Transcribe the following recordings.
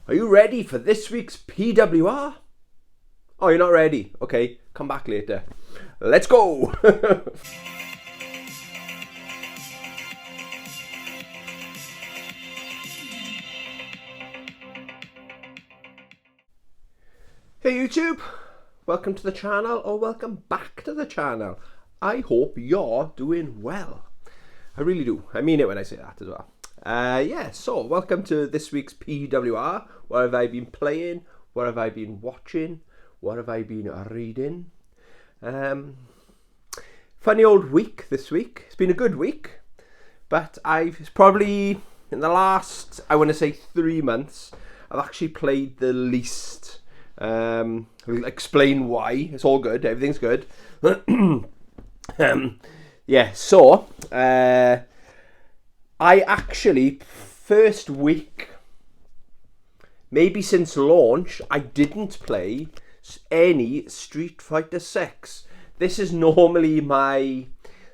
Are you ready for this week's PWR? Oh, you're not ready? Okay, come back later. Let's go! Hey YouTube, welcome to the channel, or welcome back to the channel. I hope you're doing well. I really do. I mean it when I say that as well. So welcome to this week's PWR. What have I been playing? What have I been watching? What have I been reading? Funny old week this week. It's been a good week, but it's probably in the last, I want to say 3 months, I've actually played the least. I'll explain why. It's all good. Everything's good. I actually, first week, maybe since launch, I didn't play any Street Fighter 6. This is normally my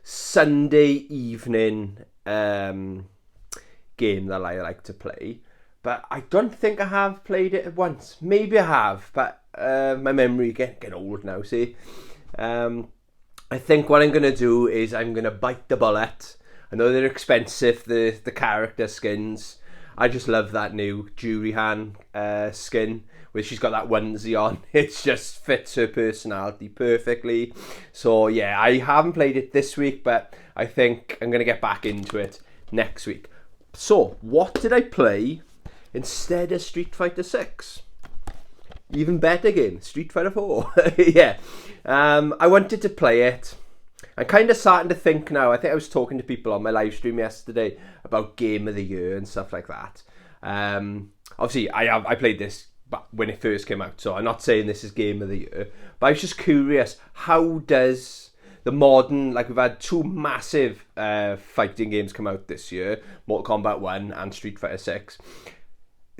Sunday evening game that I like to play. But I don't think I have played it once. Maybe I have, but my memory getting old now, see? I think what I'm going to do is I'm going to bite the bullet. I know they're expensive, the character skins. I just love that new Jurihan skin, where she's got that onesie on. It just fits her personality perfectly. So yeah, I haven't played it this week, but I think I'm going to get back into it next week. So, what did I play instead of Street Fighter 6? Even better game, Street Fighter 4. Yeah. I wanted to play it. I'm kind of starting to think now. I think I was talking to people on my live stream yesterday about Game of the Year and stuff like that. Obviously, I played this when it first came out, so I'm not saying this is Game of the Year. But I was just curious, how does the modern, like we've had 2 massive fighting games come out this year, Mortal Kombat 1 and Street Fighter 6.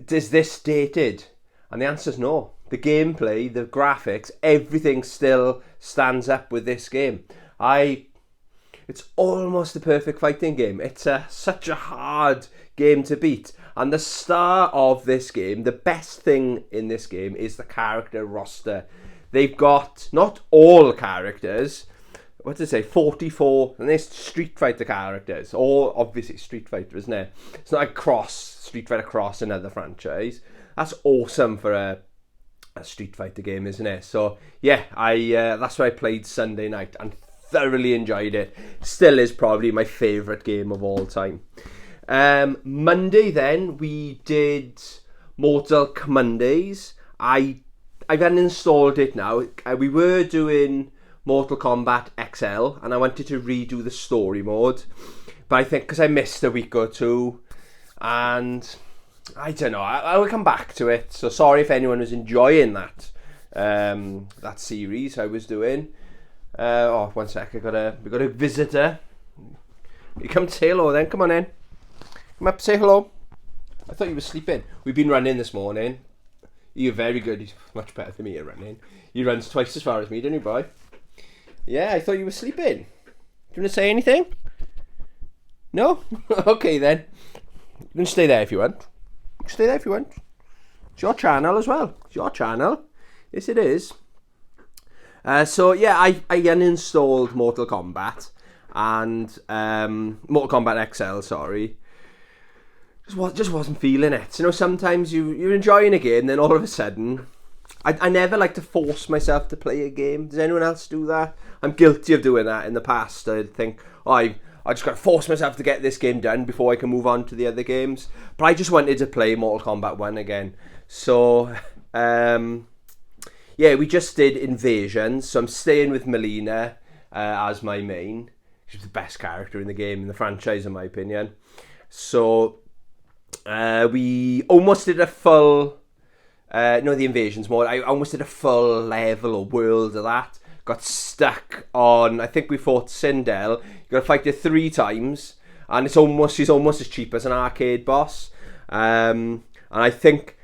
Is this dated? And the answer is no. The gameplay, the graphics, everything still stands up with this game. It's almost the perfect fighting game. It's such a hard game to beat. And the star of this game, the best thing in this game, is the character roster. They've got not all characters. What did I say? 44, and there's Street Fighter characters. All obviously Street Fighter, isn't it? It's not like Street Fighter Cross, another franchise. That's awesome for a Street Fighter game, isn't it? So yeah, that's what I played Sunday night and thoroughly enjoyed it. Still is probably my favourite game of all time. Monday then we did Mortal Mondays. I've uninstalled it now. We were doing Mortal Kombat XL, and I wanted to redo the story mode, but I think because I missed a week or two, and I don't know, I will come back to it. So sorry if anyone was enjoying that series I was doing. One sec, we got a visitor. You come to say hello then, come on in. Come up, say hello. I thought you were sleeping. We've been running this morning. You're very good, you're much better than me at running. You runs twice as far as me, don't you, boy? Yeah, I thought you were sleeping. Do you want to say anything? No? Okay then. You can stay there if you want. Stay there if you want. It's your channel as well. It's your channel. Yes, it is. So yeah, I uninstalled Mortal Kombat and Mortal Kombat XL. Sorry, just wasn't feeling it. You know, sometimes you're enjoying a game, then all of a sudden, I never like to force myself to play a game. Does anyone else do that? I'm guilty of doing that in the past. I'd think, I just got to force myself to get this game done before I can move on to the other games. But I just wanted to play Mortal Kombat 1 again. So, yeah, we just did Invasions. So I'm staying with Melina as my main. She's the best character in the game, in the franchise, in my opinion. So, we almost did a full... the Invasions mode. I almost did a full level or world of that. Got stuck on, I think we fought Sindel. You got to fight her 3 times, and she's almost as cheap as an arcade boss. And I think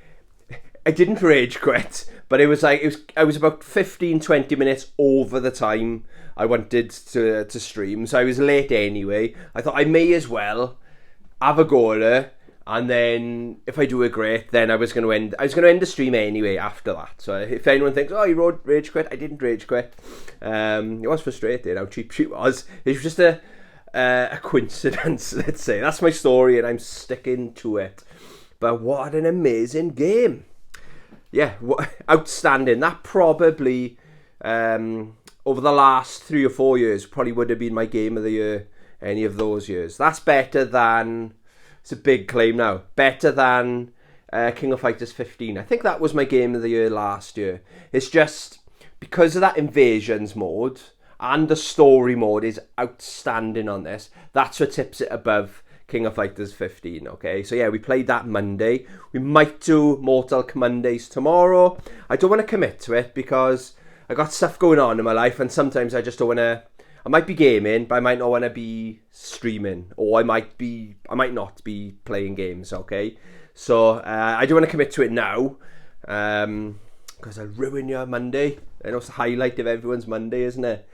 I didn't rage quit, but I was about 15-20 minutes over the time I wanted to stream, so I was late anyway. I thought I may as well have a go at her And then if I do it great, then I was going to end the stream anyway after that. So if anyone thinks, oh, you rage quit, I didn't rage quit. It was frustrating how cheap she was. It was just a coincidence, let's say. That's my story, and I'm sticking to it. But what an amazing game. Yeah, outstanding. That probably, over the last 3 or 4 years, probably would have been my game of the year, any of those years. That's better than, it's a big claim now, better than King of Fighters 15. I think that was my game of the year last year. It's just, because of that invasions mode, and the story mode is outstanding on this, that's what tips it above King of Fighters 15, okay? So yeah, we played that Monday. We might do Mortal Mondays tomorrow. I don't want to commit to it because I got stuff going on in my life, and sometimes I just don't want to. I might be gaming, but I might not want to be streaming, or I might not be playing games, okay? So I don't want to commit to it now, because I'll ruin your Monday. I know it's the highlight of everyone's Monday, isn't it?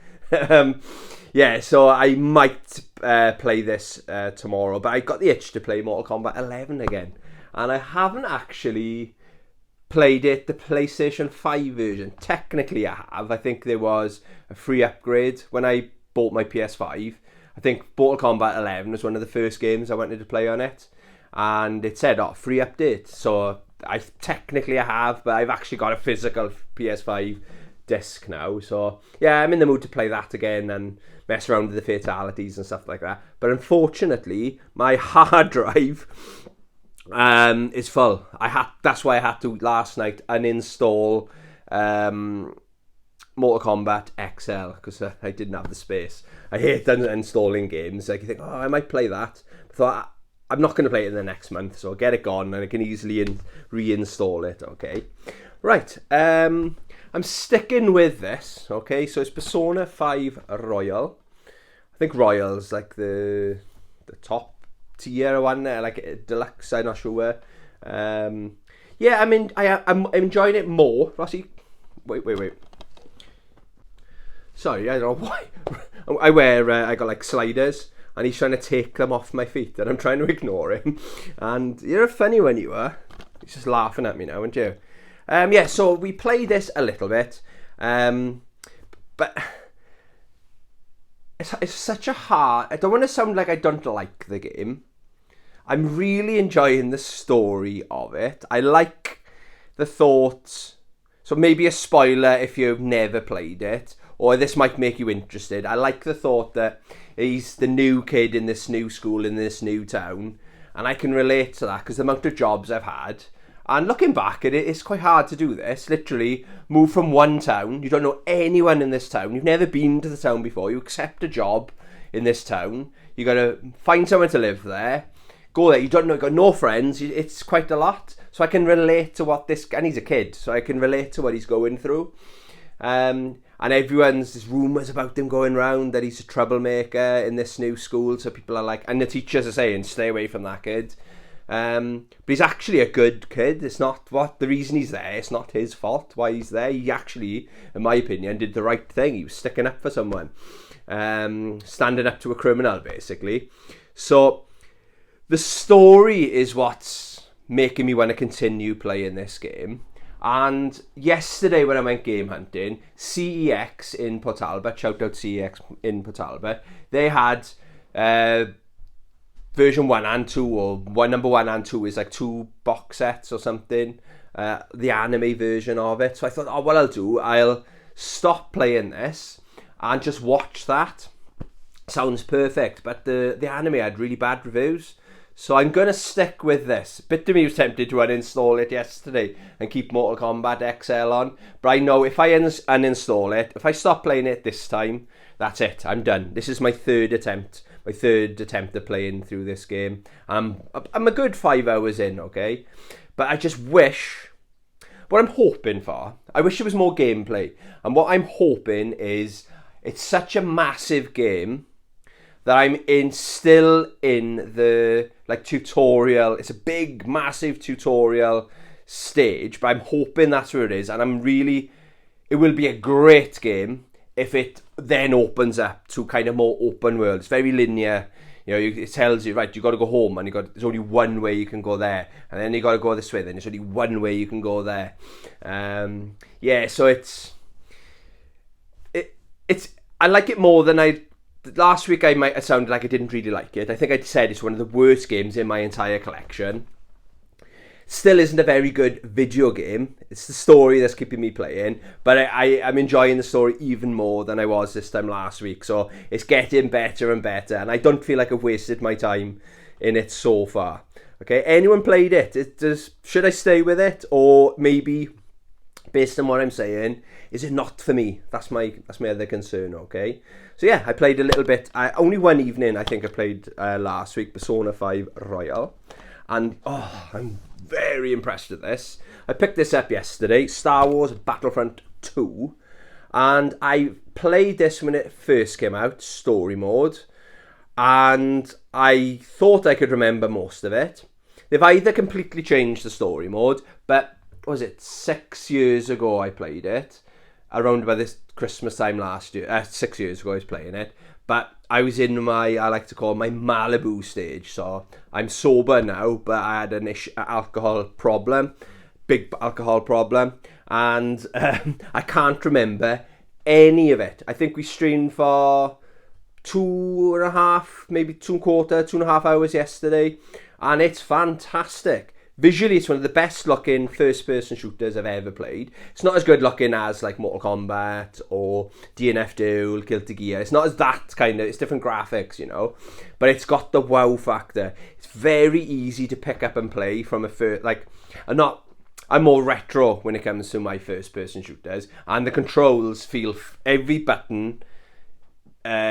Yeah, so I might play this tomorrow, but I got the itch to play Mortal Kombat 11 again, and I haven't actually played it, the PlayStation 5 version. Technically I have. I think there was a free upgrade when I bought my PS5. I think Mortal Kombat 11 was one of the first games I wanted to play on it, and it said, oh, free update. So I have, but I've actually got a physical PS5 disc now. So yeah, I'm in the mood to play that again and mess around with the fatalities and stuff like that. But unfortunately, my hard drive is full. That's why I had to last night uninstall Mortal Kombat XL, because I didn't have the space. I hate installing games. Like, you think, oh, I might play that. I thought, I'm not going to play it in the next month, so I'll get it gone and I can easily reinstall it, okay? Right, I'm sticking with this, okay? So it's Persona 5 Royal. I think Royal's like the top tier one, like deluxe, I'm not sure. Yeah, I mean, I'm enjoying it more. Actually, wait. Sorry, I don't know why. I got like sliders, and he's trying to take them off my feet, and I'm trying to ignore him. And you're funny when you are. He's just laughing at me now, aren't you? Yeah, so we play this a little bit, but it's such a hard. I don't want to sound like I don't like the game. I'm really enjoying the story of it. I like the thoughts. So maybe a spoiler if you've never played it, or this might make you interested. I like the thought that he's the new kid in this new school in this new town, and I can relate to that because the amount of jobs I've had. And looking back at it, it's quite hard to do this. Literally, move from one town. You don't know anyone in this town. You've never been to the town before. You accept a job in this town. You got to find someone to live there. Go there. You don't know. You've got no friends. It's quite a lot. So I can relate to what this... And he's a kid, so I can relate to what he's going through. And there's rumours about him going around that he's a troublemaker in this new school. So people are like... And the teachers are saying, stay away from that kid. But he's actually a good kid. It's not the reason he's there. It's not his fault why he's there. He actually, in my opinion, did the right thing. He was sticking up for someone, standing up to a criminal, basically. So the story is what's making me want to continue playing this game. And yesterday when I went game hunting, CEX in Port Talbot, shout out CEX in Port Talbot, they had version 1 and 2, or number 1 and 2 is like 2 box sets or something, the anime version of it. So I thought, oh, what I'll stop playing this and just watch that. Sounds perfect, but the anime had really bad reviews. So I'm going to stick with this. Bit of me was tempted to uninstall it yesterday and keep Mortal Kombat XL on. But I know if I uninstall it, if I stop playing it this time, that's it. I'm done. This is my third attempt at playing through this game. I'm a good 5 hours in, okay? But I just wish... What I'm hoping for... I wish there was more gameplay. And what I'm hoping is... It's such a massive game that I'm still in the tutorial. It's a big, massive tutorial stage, but I'm hoping that's where it is. And it will be a great game if it then opens up to kind of more open world. It's very linear. You know, it tells you, right, you got to go home, and there's only one way you can go there, and then you got to go this way, then there's only one way you can go there. Yeah, so it's I like it more than last week. I might have sounded like I didn't really like it. I think I said it's one of the worst games in my entire collection. Still isn't a very good video game. It's the story that's keeping me playing, but I'm enjoying the story even more than I was this time last week. So it's getting better and better, and I don't feel like I've wasted my time in it so far. Okay, anyone played it? Should I stay with it, or maybe, based on what I'm saying, is it not for me? That's my other concern. Okay, so yeah, I played a little bit. Only one evening I think I played last week, Persona 5 Royal, and I'm very impressed with this. I picked this up yesterday, Star Wars Battlefront 2, and I played this when it first came out, story mode, and I thought I could remember most of it. They've either completely changed the story mode, but was it 6 years ago I played it, around about this Christmas time last year, 6 years ago I was playing it, but I was in my, I like to call my Malibu stage, so I'm sober now, but I had an alcohol problem, big alcohol problem, and I can't remember any of it. I think we streamed for 2.5, maybe 2.25 hours yesterday, and it's fantastic. Visually, it's one of the best looking first-person shooters I've ever played. It's not as good looking as like Mortal Kombat or DNF Duel, Guilty Gear. It's not as that kind of, it's different graphics, you know. But it's got the wow factor. It's very easy to pick up and play from a first, like, I'm more retro when it comes to my first-person shooters. And the controls feel, every button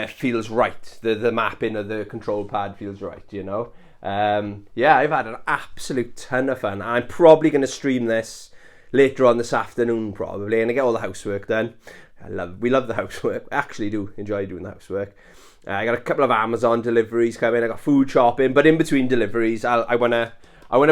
feels right. The mapping of the control pad feels right, you know. Yeah, I've had an absolute ton of fun. I'm probably going to stream this later on this afternoon, probably, and I get all the housework done. We love the housework. I actually do enjoy doing the housework. I got a couple of Amazon deliveries coming. I got food shopping, but in between deliveries, I wanna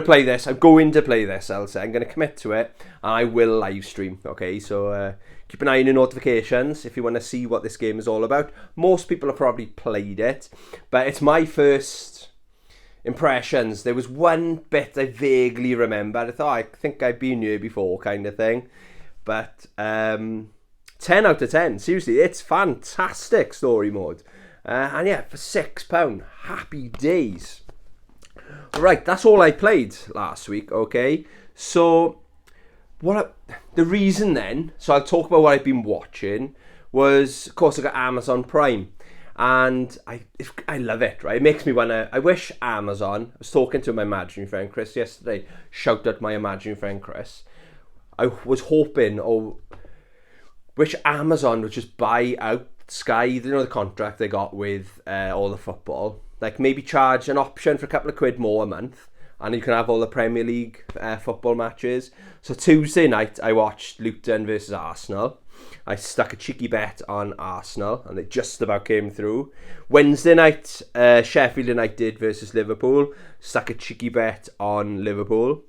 play this. I'm going to play this. I'll say I'm going to commit to it, and I will live stream. Okay, so keep an eye on your notifications if you want to see what this game is all about. Most people have probably played it, but it's my first impressions. There was one bit I vaguely remember. I thought, I think I've been here before, kind of thing. But 10 out of 10. Seriously, it's fantastic story mode. And yeah, for £6, happy days. Right, that's all I played last week. Okay, so the reason then, so I'll talk about what I've been watching, was, of course, I got Amazon Prime. And I love it, right? It makes me I wish Amazon, I was talking to my imaginary friend Chris yesterday, shout out my imaginary friend Chris. I was hoping, wish Amazon would just buy out Sky, you know, the contract they got with all the football. Like maybe charge an option for a couple of quid more a month, and you can have all the Premier League football matches. So Tuesday night, I watched Luton versus Arsenal. I stuck a cheeky bet on Arsenal, and it just about came through. Wednesday night, Sheffield United versus Liverpool. Stuck a cheeky bet on Liverpool,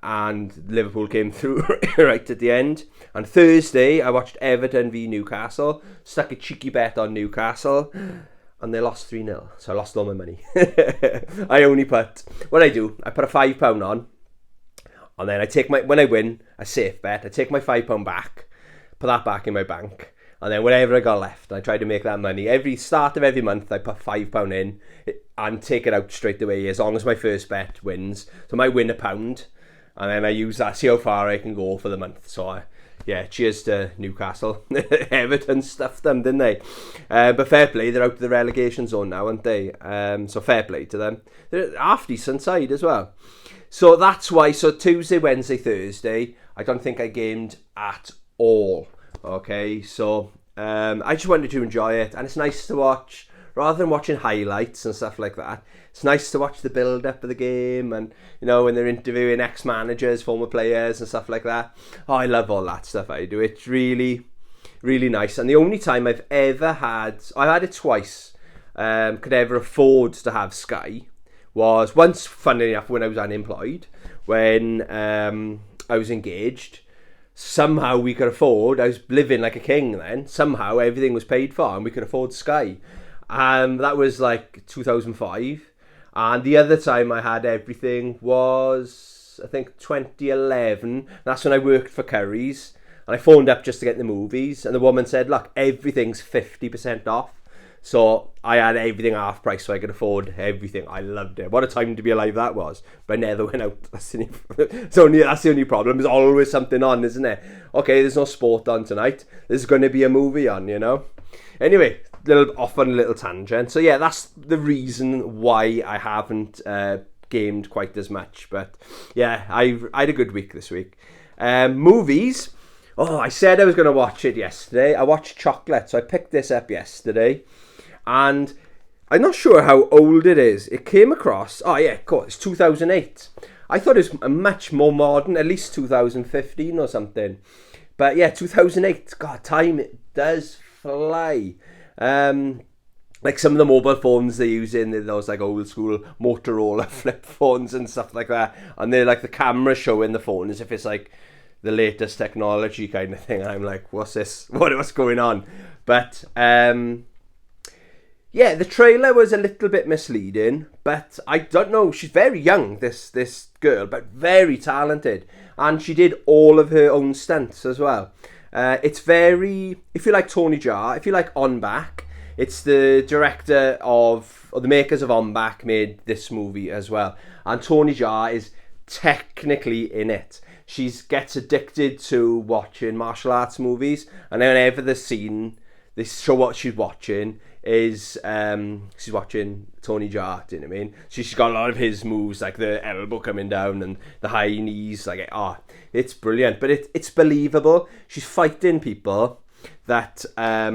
and Liverpool came through right at the end. And Thursday, I watched Everton v Newcastle. Stuck a cheeky bet on Newcastle, and they lost 3-0. So I lost all my money. I only put, what I do, I put a £5 on, and then when I win, a safe bet, I take my £5 back, put that back in my bank, and then whatever I got left, I try to make that money. Every start of every month, I put £5 in and take it out straight away as long as my first bet wins. So I might win £1, and then I use that, see how far I can go for the month. So yeah, cheers to Newcastle. Everton stuffed them, didn't they? But fair play, they're out of the relegation zone now, aren't they? So fair play to them. They're half decent side as well. So that's why, so Tuesday, Wednesday, Thursday, I don't think I gamed at all. Okay, so I just wanted to enjoy it, and it's nice to watch rather than watching highlights and stuff like that. It's nice to watch the build up of the game, and you know, when they're interviewing ex-managers, former players and stuff like that. I love all that stuff. I do. It's really, really nice. And the only time I've had it twice, could ever afford to have Sky, was once, funnily enough, when I was unemployed, when I was engaged. Somehow we could afford, I was living like a king then, somehow everything was paid for and we could afford Sky. That was like 2005. And the other time I had everything was, I think, 2011. That's when I worked for Curry's. And I phoned up just to get the movies. And the woman said, look, everything's 50% off. So I had everything half price so I could afford everything. I loved it. What a time to be alive that was. But I never went out. That's the only problem. There's always something on, isn't it? Okay, there's no sport on tonight. There's going to be a movie on, you know. Anyway, off on a little tangent. So yeah, that's the reason why I haven't gamed quite as much. But yeah, I had a good week this week. Movies. Oh, I said I was going to watch it yesterday. I watched Chocolate, so I picked this up yesterday. And I'm not sure how old it is. It came across... Oh, yeah, of course, it's 2008. I thought it was much more modern, at least 2015 or something. But yeah, 2008. God, time it does fly. Like some of the mobile phones they're using, those like old school Motorola flip phones and stuff like that. And they're like the camera showing the phone as if it's like the latest technology kind of thing. And I'm like, what's this? What's going on? But... yeah, the trailer was a little bit misleading, but I don't know. She's very young, this girl, but very talented. And she did all of her own stunts as well. It's very... If you like Tony Jaa, if you like On Back, it's the director of... or the makers of On Back made this movie as well. And Tony Jaa is technically in it. She gets addicted to watching martial arts movies, and whenever the scene, they show what she's watching... is she's watching Tony Jaa, do you know what I mean? She's got a lot of his moves, like the elbow coming down and the high knees, like, it's brilliant, but it's believable. She's fighting people that are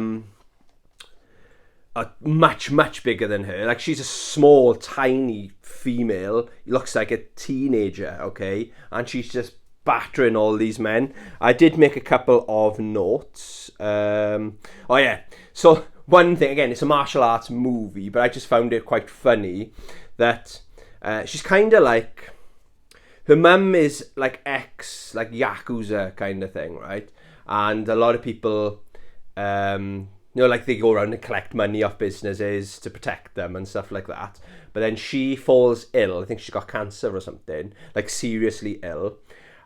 much, much bigger than her. Like, she's a small, tiny female, looks like a teenager, okay? And she's just battering all these men. I did make a couple of notes. So... one thing, again, it's a martial arts movie, but I just found it quite funny that she's kind of like... Her mum is like like Yakuza kind of thing, right? And a lot of people, like they go around and collect money off businesses to protect them and stuff like that. But then she falls ill. I think she's got cancer or something, like seriously ill.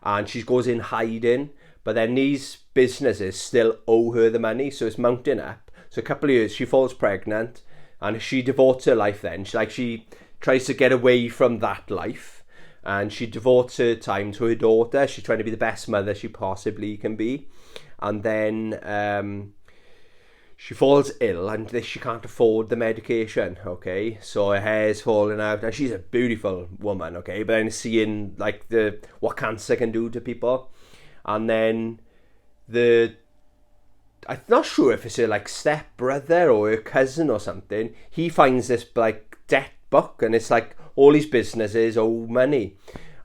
And she goes in hiding. But then these businesses still owe her the money, so it's mounting up. So a couple of years, she falls pregnant, and she devotes her life then. She tries to get away from that life, and she devotes her time to her daughter. She's trying to be the best mother she possibly can be. And then she falls ill, and she can't afford the medication, okay? So her hair's falling out, and she's a beautiful woman, okay? But then seeing like what cancer can do to people. And then I'm not sure if it's her like step brother or her cousin or something. He finds this like debt book, and it's like all these businesses owe money,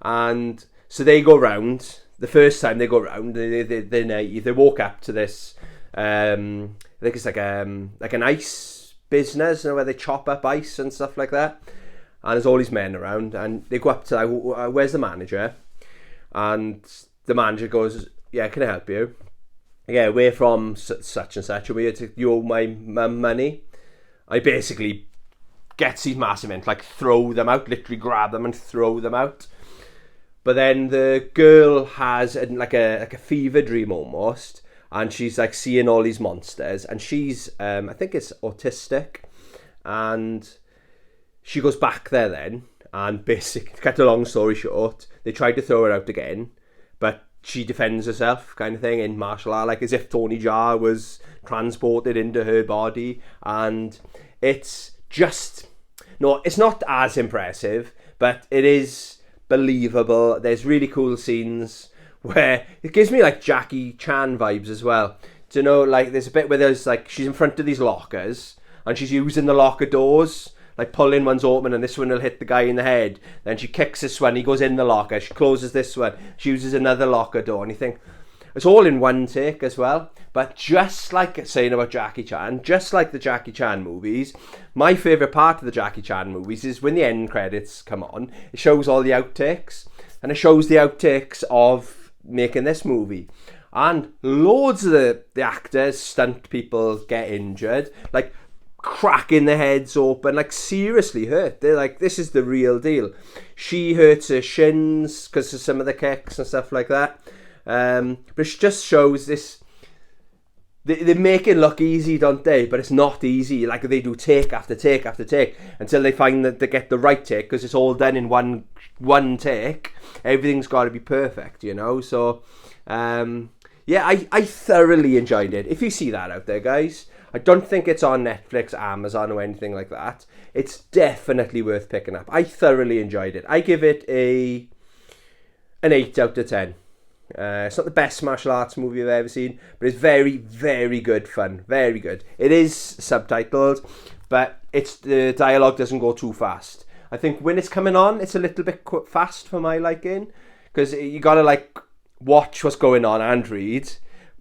and so they go round. The first time they go round, they walk up to this. I think it's like an ice business, where they chop up ice and stuff like that. And there's all these men around, and they go up to like, where's the manager? And the manager goes, yeah, can I help you? Yeah, we're from such and such, and you owe my mum money. I basically gets these massive men, like throw them out, literally grab them and throw them out. But then the girl has like a fever dream almost, and she's like seeing all these monsters, and she's I think it's autistic, and she goes back there then, and basically, cut a long story short, they tried to throw her out again, but she defends herself, kind of thing, in martial art, like as if Tony Jaa was transported into her body. And it's just... No, it's not as impressive, but it is believable. There's really cool scenes where... It gives me, like, Jackie Chan vibes as well. Do you know, like, there's a bit where there's, like, she's in front of these lockers, and she's using the locker doors... like pulling one's open, and this one will hit the guy in the head. Then she kicks this one, he goes in the locker. She closes this one, she uses another locker door, and you think it's all in one take as well. But just like saying about Jackie Chan, just like the Jackie Chan movies, my favourite part of the Jackie Chan movies is when the end credits come on. It shows all the outtakes, and it shows the outtakes of making this movie. And loads of the actors, stunt people get injured. Like cracking their heads open, like seriously hurt. They're like, this is the real deal. She hurts her shins because of some of the kicks and stuff like that. But it just shows this. They make it look easy, don't they? But it's not easy. Like they do take after take after take until they find that they get the right take, because it's all done in one take. Everything's got to be perfect, you know. So, yeah, I thoroughly enjoyed it. If you see that out there, guys, I don't think it's on Netflix, Amazon, or anything like that. It's definitely worth picking up. I thoroughly enjoyed it. I give it an 8 out of 10. It's not the best martial arts movie I've ever seen, but it's very, very good fun. Very good. It is subtitled, but the dialogue doesn't go too fast. I think when it's coming on, it's a little bit fast for my liking, because you gotta like watch what's going on and read.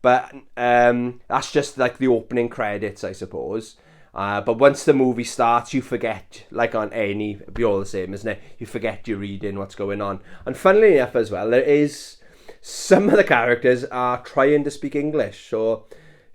But that's just like the opening credits, I suppose. But once the movie starts, you forget, like on any, it'll be all the same, isn't it? You forget you're reading what's going on. And funnily enough as well, there is some of the characters are trying to speak English, so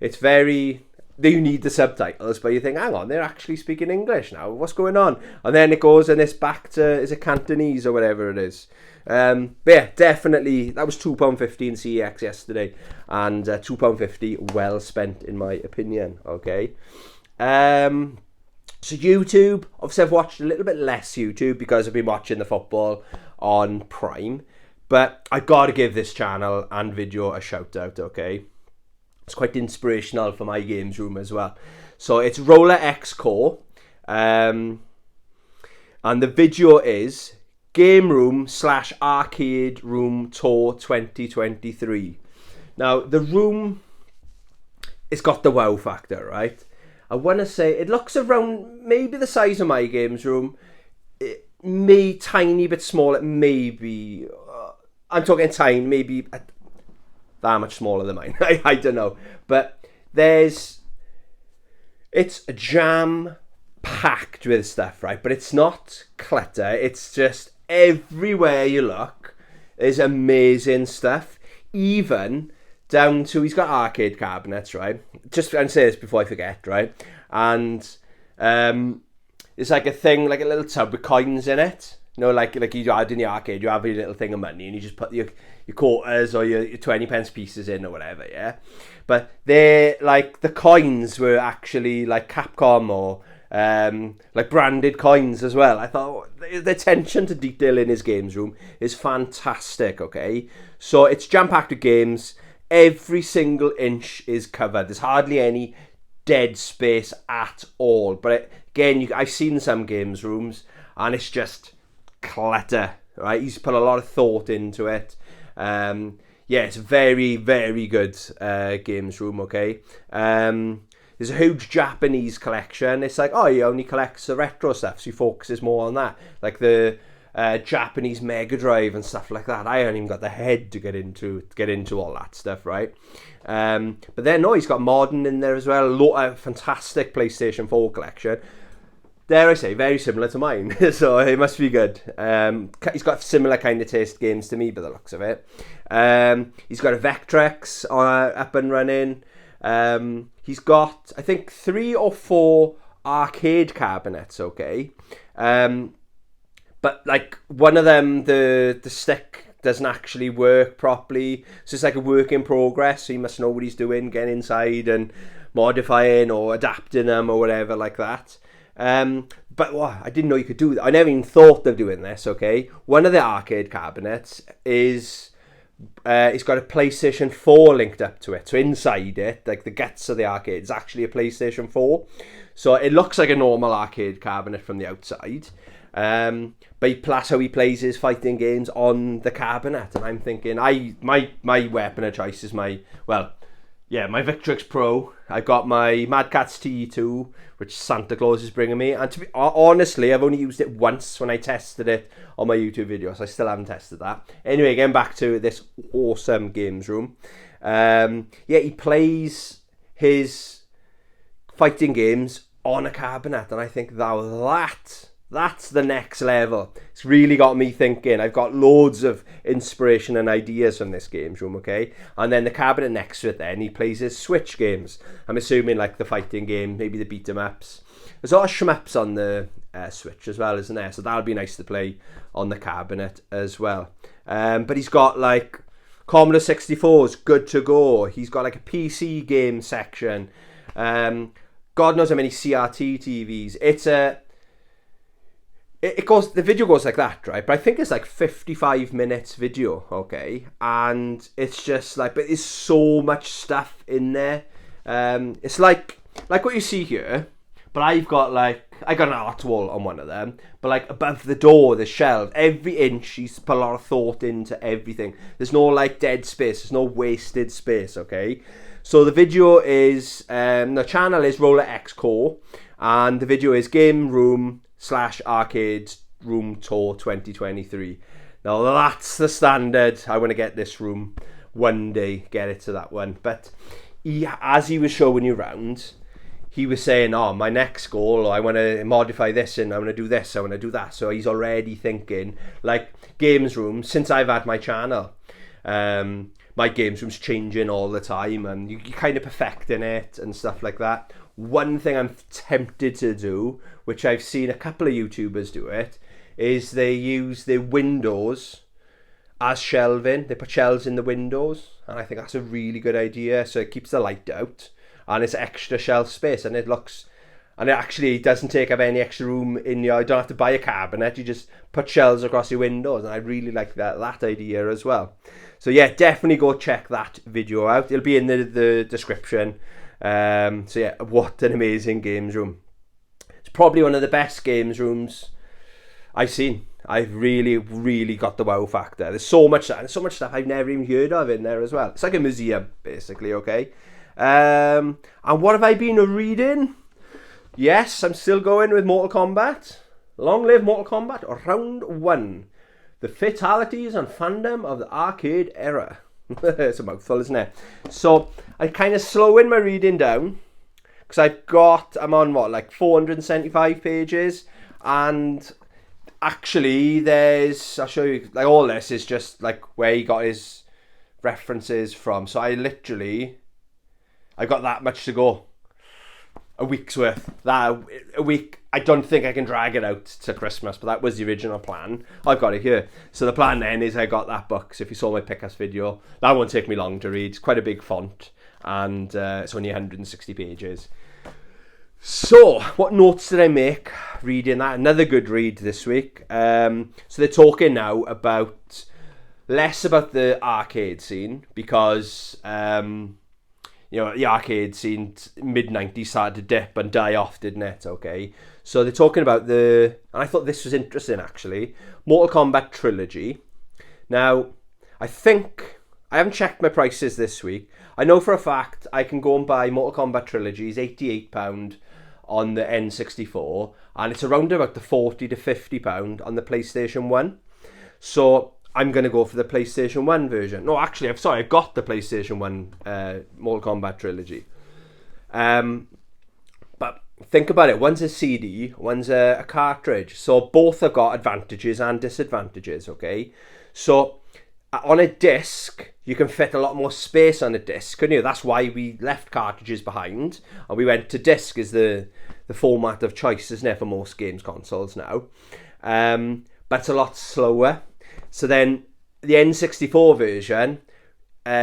it's very, you need the subtitles, but you think, hang on, they're actually speaking English now, what's going on? And then it goes and it's back to, is it Cantonese or whatever it is? But yeah, definitely, that was £2.50 in CEX yesterday, and £2.50 well spent in my opinion, okay? So YouTube, obviously I've watched a little bit less YouTube because I've been watching the football on Prime. But I've got to give this channel and video a shout out, okay? It's quite inspirational for my games room as well. So it's Roller X Core. And the video is Game Room / Arcade Room Tour 2023. Now, the room, it's got the wow factor, right? I want to say it looks around maybe the size of my games room. It may tiny bit smaller, maybe... I'm talking tiny, maybe that much smaller than mine. I don't know. But it's jam-packed with stuff, right? But it's not clutter. It's just everywhere you look, there's amazing stuff. Even down to, he's got arcade cabinets, right? Just, I'm say this before I forget, right? And it's like a thing, like a little tub with coins in it. You know, like you had in the arcade, you have your little thing of money and you just put your quarters or your 20 pence pieces in or whatever, yeah? But they're, like, the coins were actually, like, Capcom or, like, branded coins as well. I thought the attention to detail in his games room is fantastic, okay? So it's jam-packed with games. Every single inch is covered. There's hardly any dead space at all. But, again, I've seen some games rooms and it's just... clutter, right? He's put a lot of thought into it. Yeah, it's a very, very good games room, okay? There's a huge Japanese collection. It's like, oh, he only collects the retro stuff, so he focuses more on that. Like the Japanese Mega Drive and stuff like that. I haven't even got the head to get into all that stuff, right? But then, no, he's got modern in there as well. A fantastic PlayStation 4 collection. Dare I say, very similar to mine, so it must be good. He's got similar kind of taste games to me by the looks of it. He's got a Vectrex up and running. He's got, I think, 3 or 4 arcade cabinets, okay? But, like, one of them, the stick doesn't actually work properly, so it's like a work in progress, so he must know what he's doing, getting inside and modifying or adapting them or whatever like that. But I didn't know you could do that. I never even thought of doing this, okay? One of the arcade cabinets is, it's got a PlayStation 4 linked up to it. So inside it, like the guts of the arcade, is actually a PlayStation 4. So it looks like a normal arcade cabinet from the outside. But that's how he plays his fighting games on the cabinet. And I'm thinking, my weapon of choice is my Victrix Pro. I got my Mad Catz T2, which Santa Claus is bringing me. And to be honestly, I've only used it once when I tested it on my YouTube videos. I still haven't tested that. Anyway, getting back to this awesome games room. He plays his fighting games on a cabinet, and I think that That's the next level. It's really got me thinking. I've got loads of inspiration and ideas from this games room, okay? And then the cabinet next to it then, he plays his Switch games. I'm assuming like the fighting game, maybe the beat 'em ups. There's a lot of shmups on the Switch as well, isn't there? So that'll be nice to play on the cabinet as well. But he's got like Commodore 64's good to go. He's got like a PC game section. God knows how many CRT TVs. The video goes like that, right? But I think it's like 55 minutes video, okay? And it's just like, but there's so much stuff in there. It's like what you see here, but I got an art wall on one of them, but like above the door, the shelf, every inch, he's put a lot of thought into everything. There's no like dead space, there's no wasted space, okay? So the video is, the channel is Roller X Core, and the video is Game Room / Arcade Room Tour 2023. Now that's the standard. I want to get this room one day, get it to that one. But as he was showing you around, he was saying, oh, my next goal, I want to modify this and I want to do this, I want to do that. So he's already thinking, like, games room, since I've had my channel, my games room's changing all the time and you're kind of perfecting it and stuff like that. One thing I'm tempted to do, which I've seen a couple of YouTubers do it, is they use their windows as shelving. They put shelves in the windows, and I think that's a really good idea. So it keeps the light out, and it's extra shelf space, and it actually doesn't take up any extra room in your. You don't have to buy a cabinet. You just put shelves across your windows, and I really like that idea as well. So yeah, definitely go check that video out. It'll be in the description. So yeah, what an amazing games room. It's probably one of the best games rooms I've seen. I've really, really got the wow factor. There's so much stuff I've never even heard of in there as well. It's like a museum, basically, okay? And what have I been reading? Yes, I'm still going with Mortal Kombat. Long live Mortal Kombat. Round 1. The fatalities and fandom of the arcade era. It's a mouthful, isn't it? So I kind of slowing my reading down because I'm on like 475 pages, and actually I'll show you, like, all this is just like where he got his references from. So I got that much to go. A week's worth. A week. I don't think I can drag it out to Christmas, but that was the original plan. I've got it here. So the plan then is I got that book. So if you saw my Pickass video, that won't take me long to read. It's quite a big font, and it's only 160 pages. So what notes did I make reading that? Another good read this week. So they're talking now less about the arcade scene, because the arcade scene mid-90s started to dip and die off, didn't it? Okay, so they're talking about and I thought this was interesting actually, Mortal Kombat Trilogy. Now, I haven't checked my prices this week. I know for a fact I can go and buy Mortal Kombat Trilogy. It's £88 on the N64, and it's around about the £40 to £50 on the PlayStation 1. So I'm going to go for the PlayStation 1 version. No, actually, I've got the PlayStation 1 Mortal Kombat Trilogy. But think about it. One's a CD, one's a cartridge. So both have got advantages and disadvantages, okay? So on a disc, you can fit a lot more space on a disc, couldn't you? That's why we left cartridges behind, and we went to disc as the format of choice, isn't it, for most games consoles now. But it's a lot slower. So then the N64 version,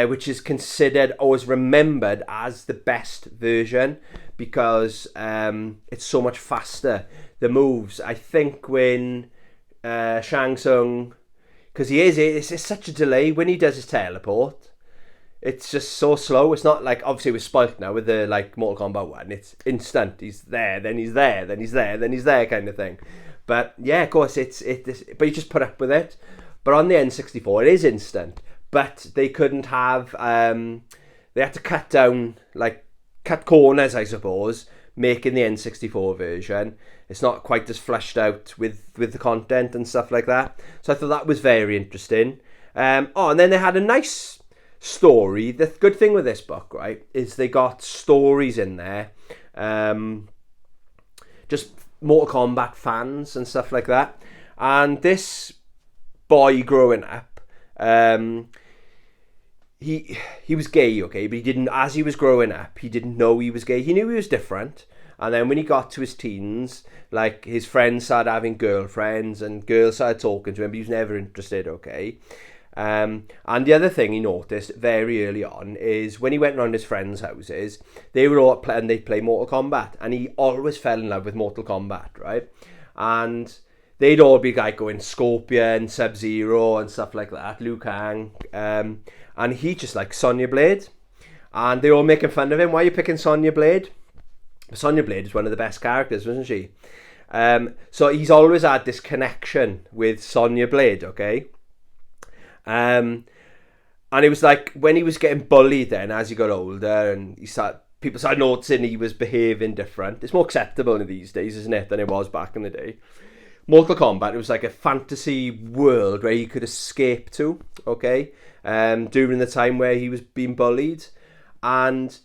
which is considered, always remembered as the best version, because it's so much faster. The moves, I think when Shang Tsung, because it's such a delay when he does his teleport. It's just so slow. It's not like, obviously we're spoilt now with the like Mortal Kombat 1. It's instant. He's there, then he's there, then he's there, then he's there kind of thing. But yeah, of course, but you just put up with it. But on the N64, it is instant. But they couldn't have, they had to cut corners, I suppose, making the N64 version. It's not quite as fleshed out with the content and stuff like that. So I thought that was very interesting. And then they had a nice story. The good thing with this book, right, is they got stories in there. Just Mortal Kombat fans and stuff like that. And this boy growing up, he was gay, okay, but he didn't. As he was growing up, he didn't know he was gay. He knew he was different. And then when he got to his teens, like, his friends started having girlfriends and girls started talking to him, but he was never interested, okay? And the other thing he noticed very early on is when he went around his friends' houses, they were all playing, they'd play Mortal Kombat, and he always fell in love with Mortal Kombat, right? And they'd all be like going Scorpion, Sub-Zero and stuff like that, Liu Kang, and he just liked Sonya Blade, and they were all making fun of him. Why are you picking Sonya Blade? Sonya Blade is one of the best characters, wasn't she? So he's always had this connection with Sonya Blade, okay? And it was like when he was getting bullied then, as he got older, and people started noticing he was behaving different. It's more acceptable in these days, isn't it, than it was back in the day. Mortal Kombat, it was like a fantasy world where he could escape to, okay? During the time where he was being bullied. And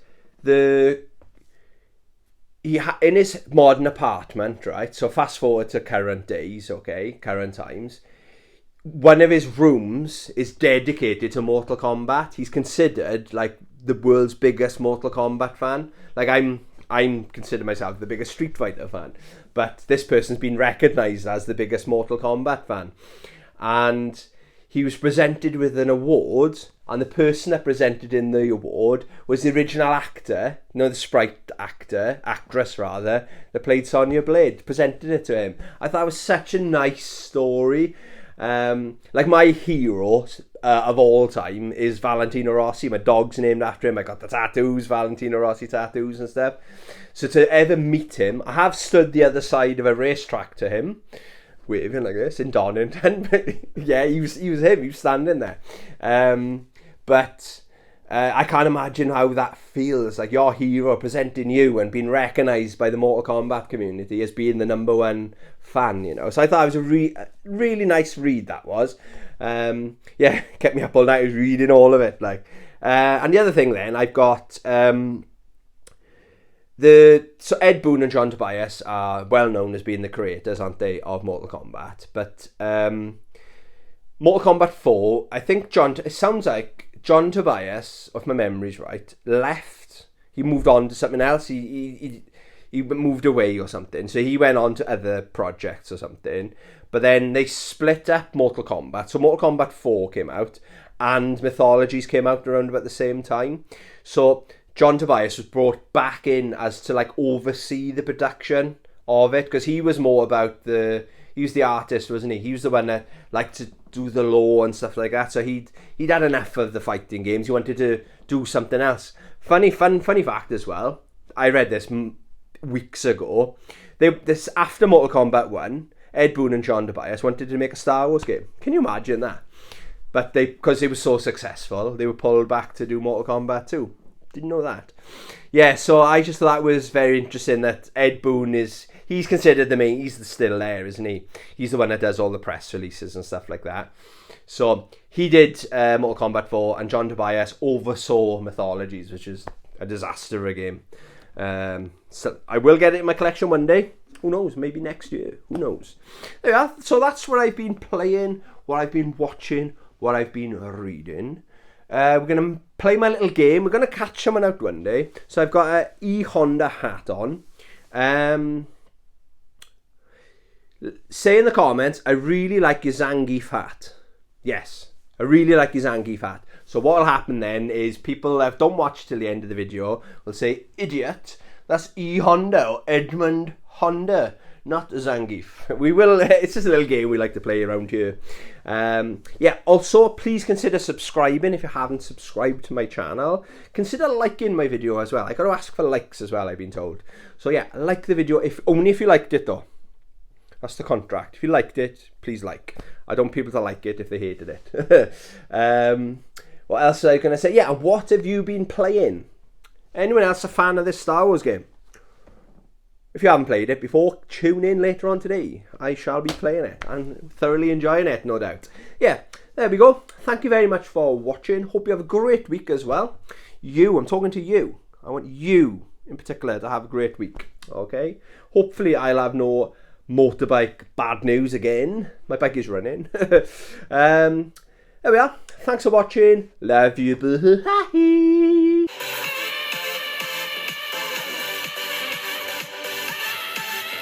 in his modern apartment, right? So fast forward to current days, okay? Current times. One of his rooms is dedicated to Mortal Kombat. He's considered like the world's biggest Mortal Kombat fan. Like I'm consider myself the biggest Street Fighter fan, but this person's been recognised as the biggest Mortal Kombat fan. And he was presented with an award, and the person that presented in the award was the original actor, the sprite actress rather, that played Sonya Blade, presented it to him. I thought it was such a nice story. Like, my hero of all time is Valentino Rossi. My dog's named after him. I got the tattoos, Valentino Rossi tattoos and stuff. So to ever meet him, I have stood the other side of a racetrack to him, waving like this in Donington. Yeah, he was him. He was standing there. But I can't imagine how that feels, like your hero presenting you and being recognised by the Mortal Kombat community as being the number one fan, So I thought it was a really nice read, that was. Yeah, kept me up all night reading all of it. And the other thing then, I've got... So Ed Boon and John Tobias are well known as being the creators, aren't they, of Mortal Kombat. But Mortal Kombat 4, I think it sounds like John Tobias, if my memory's right, left. He moved on to something else. He moved away or something. So he went on to other projects or something. But then they split up Mortal Kombat. So Mortal Kombat 4 came out and Mythologies came out around about the same time. So John Tobias was brought back in as to like oversee the production of it, because he was more about he was the artist, wasn't he? He was the one that liked to do the lore and stuff like that. So he'd had enough of the fighting games. He wanted to do something else. Funny fact as well. I read this weeks ago. This after Mortal Kombat 1, Ed Boon and John Tobias wanted to make a Star Wars game. Can you imagine that? But because it was so successful, they were pulled back to do Mortal Kombat 2. Didn't know that. Yeah, so I just thought that was very interesting that Ed Boon he's considered the main, he's still there, isn't he? He's the one that does all the press releases and stuff like that. So he did Mortal Kombat 4, and John Tobias oversaw Mythologies, which is a disaster of a game. So I will get it in my collection one day. Who knows? Maybe next year. Who knows? There we are. So that's what I've been playing, what I've been watching, what I've been reading. We're going to play my little game. We're going to catch someone out one day. So I've got an E-Honda hat on. Say in the comments, I really like your Zangief hat. Yes, I really like your Zangief hat. So what will happen then is people that don't watch till the end of the video will say, idiot, that's E-Honda or Edmund Honda, not Zangief. We will, it's just a little game we like to play around here. Yeah, also please consider subscribing if you haven't subscribed to my channel. Consider liking my video as well. I got to ask for likes as well, I've been told. So yeah, like the video, only if you liked it though. That's the contract. If you liked it, please like. I don't want people to like it if they hated it. What else are I going to say? Yeah, what have you been playing? Anyone else a fan of this Star Wars game? If you haven't played it before, tune in later on today. I shall be playing it and thoroughly enjoying it, no doubt. Yeah, there we go. Thank you very much for watching. Hope you have a great week as well. I'm talking to you. I want you in particular to have a great week. Okay, hopefully I'll have no motorbike bad news again. My bike is running. There we are. Thanks for watching. Love you. Bye.